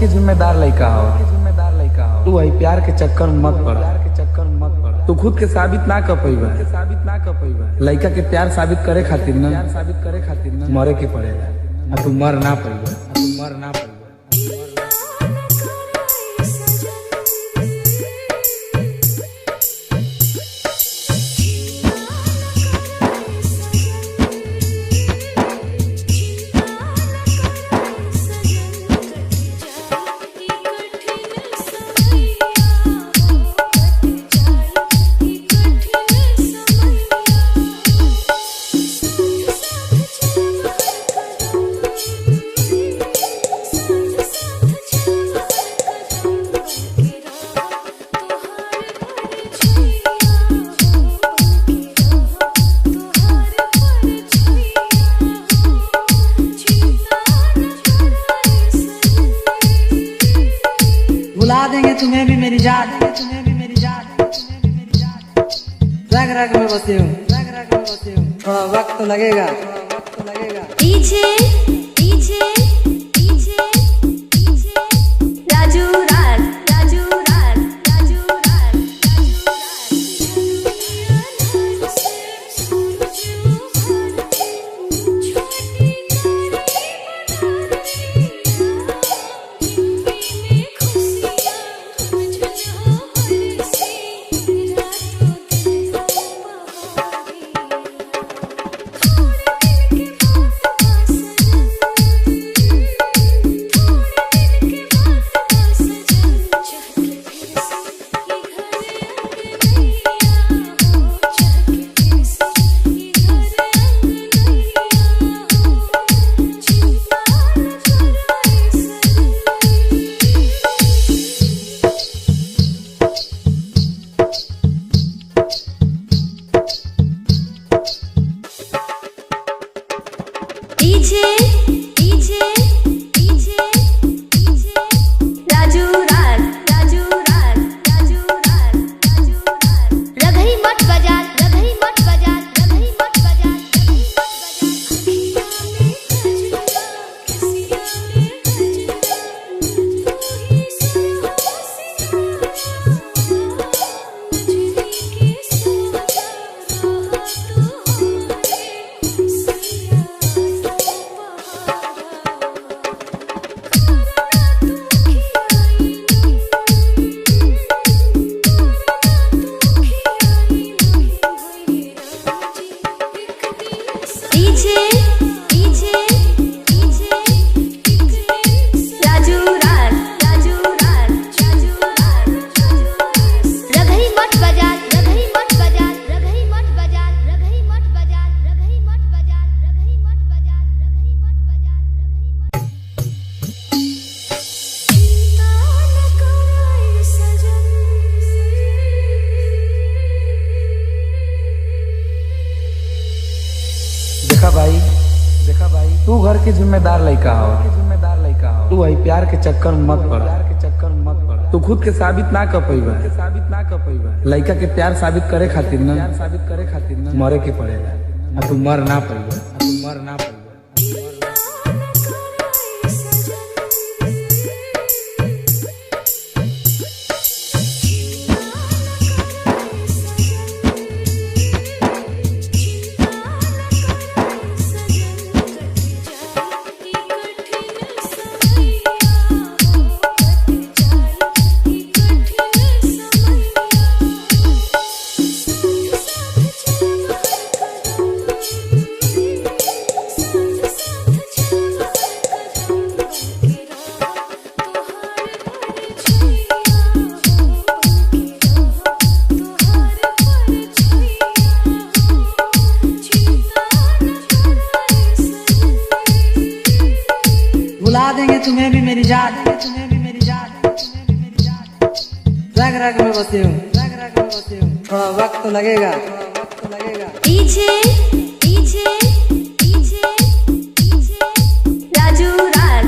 के जिम्मेदार लड़का हो। तू वही प्यार के चक्कर में मत पड़। तू खुद के साबित ना कर पैबा। लड़का के प्यार साबित करे खातिर ना मरे के पड़ेगा। तू मर ना पैबा। भुला देंगे तुम्हें भी मेरी जान, रग रग में बसी हूँ, थोड़ा वक्त तो लगेगा। पीछे राजू राज रघई मत बजा देखा भाई तू घर के जिम्मेदार लड़का हो। तू वही प्यार के चक्कर में मत पड़। तू खुद के साबित ना कर पैबा। लड़का के प्यार साबित करे खातिर ना मरे के पड़ेगा। तू मर ना पैबा। भुला देंगे तुम्हें भी मेरी जान, रग रग में बसी हूँ, थोड़ा वक्त तो लगेगा। पीछे राजू राज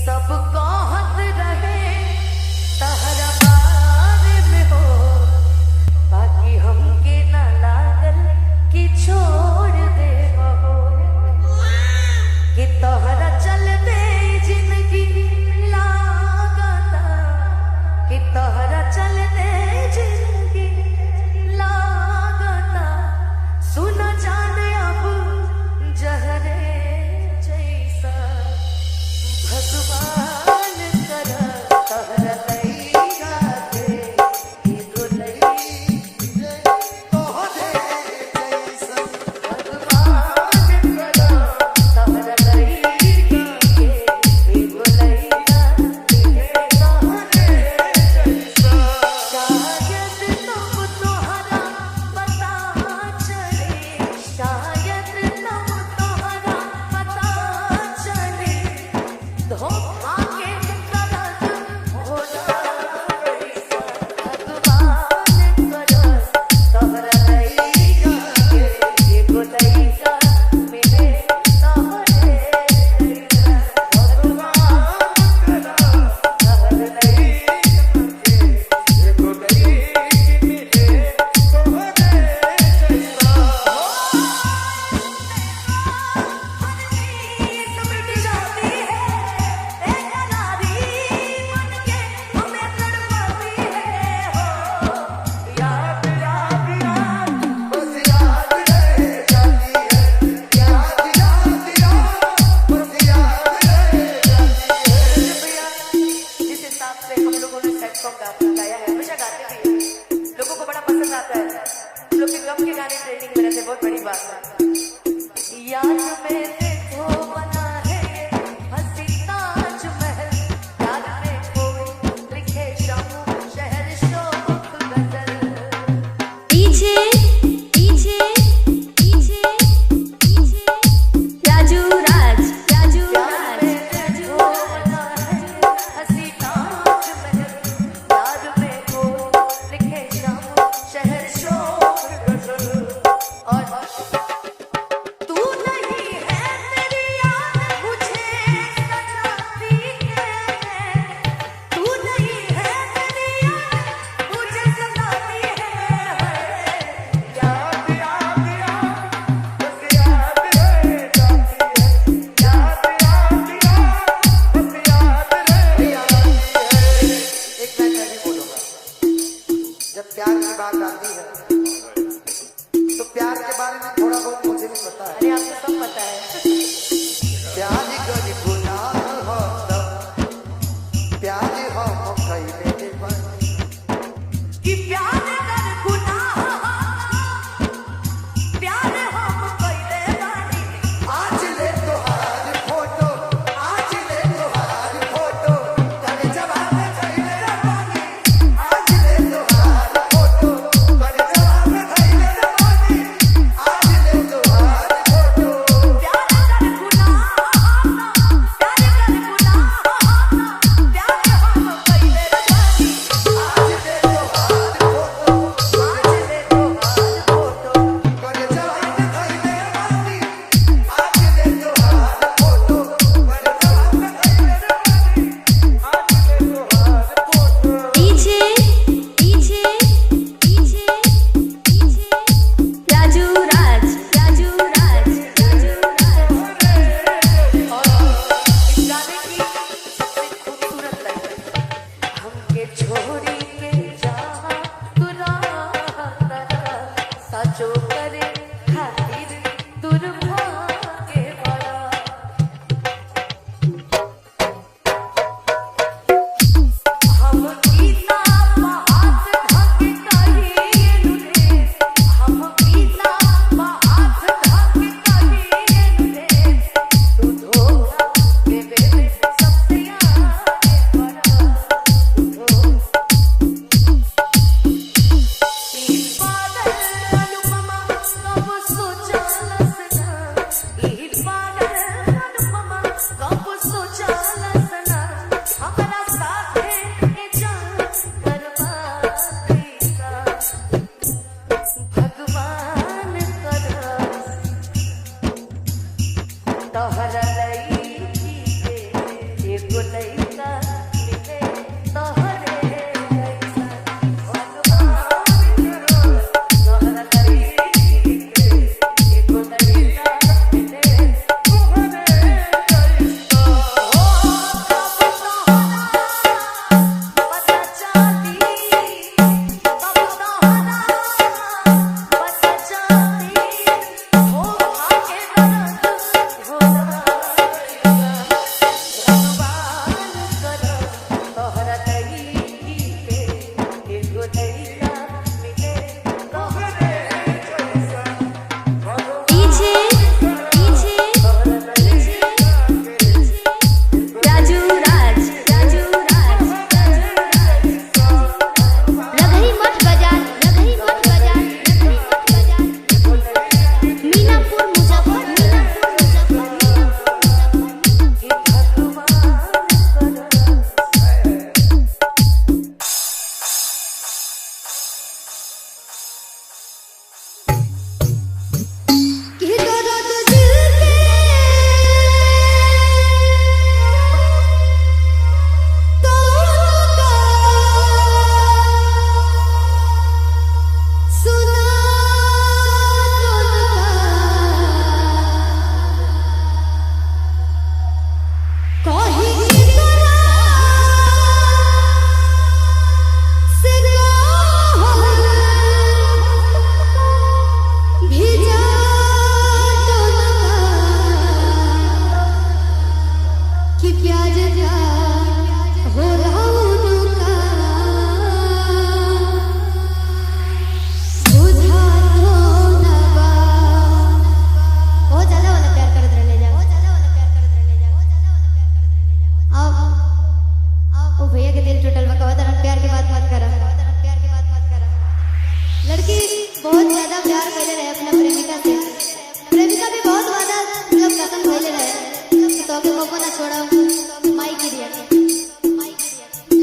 सब कहत रहे तहरा बारे में हो, बाकी हमके ना लागल कि छोड़ दे हो, कि तोहरा चल दे जिंदगी लागता, कि तोहरा चल दे जिंदगी लागता, सुना जाने अब जहरे जैसा भगवान करा तोहरा लइका के एगो लइका तोहरे जैसा भगवान करा तोहरा लइका के एगो लइका तोहरे जैसा। शायद तुम तोहरा पता चले, शायद तुम तोहरा पता चले, धोखा के तरह होला ऐसा भगवान करा तोहरा लइका के एगो लइका मिले तोहरे जैसा भगवान करा तोहरा लइका के एगो लइका मिले तोहरे जैसा। मिट जाती है एक नारी मन के हमें तड़पाती है हो, याद याद याद बस याद रह जाती है, याद याद याद बस याद रह जाती है। जिस हिसाब से हम लोगों ने सेट सॉन्ग गाया है, हमेशा गाते भी हैं, लोगों को बड़ा पसंद आता है, हम लोग के गम के गाने ट्रेंडिंग में रहते, बहुत बड़ी बात है। याद में देखो बना है ये हंसी ताजमहल, याद में कोई लिखे शामों शहर शोक गजल, पीछे पीछे पीछे पीछे राजू राज राजू याद राज में देखो बना है हंसी ताजमहल, याद में कोई लिखे शामों शहर शोक गजल, और तू नहीं है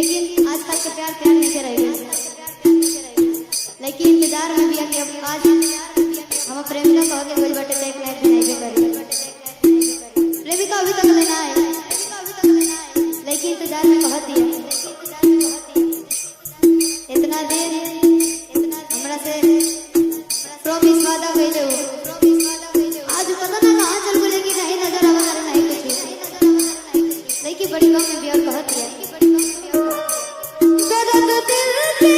लेकिन आजकल के प्यार प्यार नहीं रह गए। लेकिन इंतजार में भी कि अब आज हम प्रेमिका कह के कोई बटे देख नहीं भी नहीं करी। प्रेमिका अभी तक लेना है, लेकिन इंतजार में कहती है इतना देर हमरा से प्रॉमिस वादा कइले हो, आज पता ना कहां चल गए कि नहीं नजर आवा नहीं कुछ। लेकिन बड़ी कम में भी और कहती है दर्द दिल के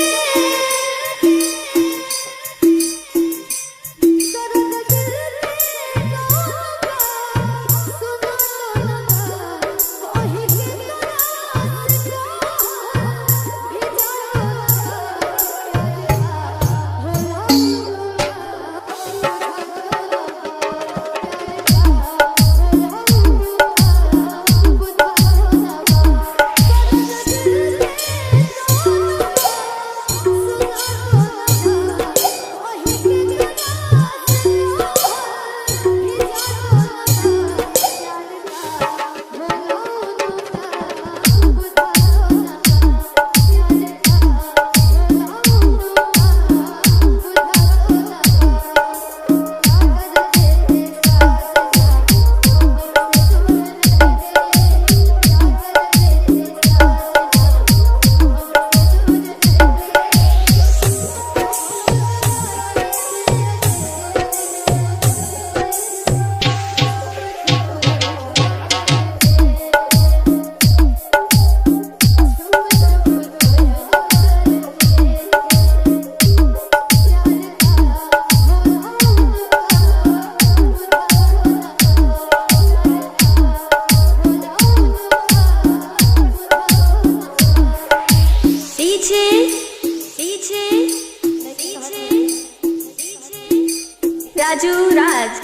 राजू राज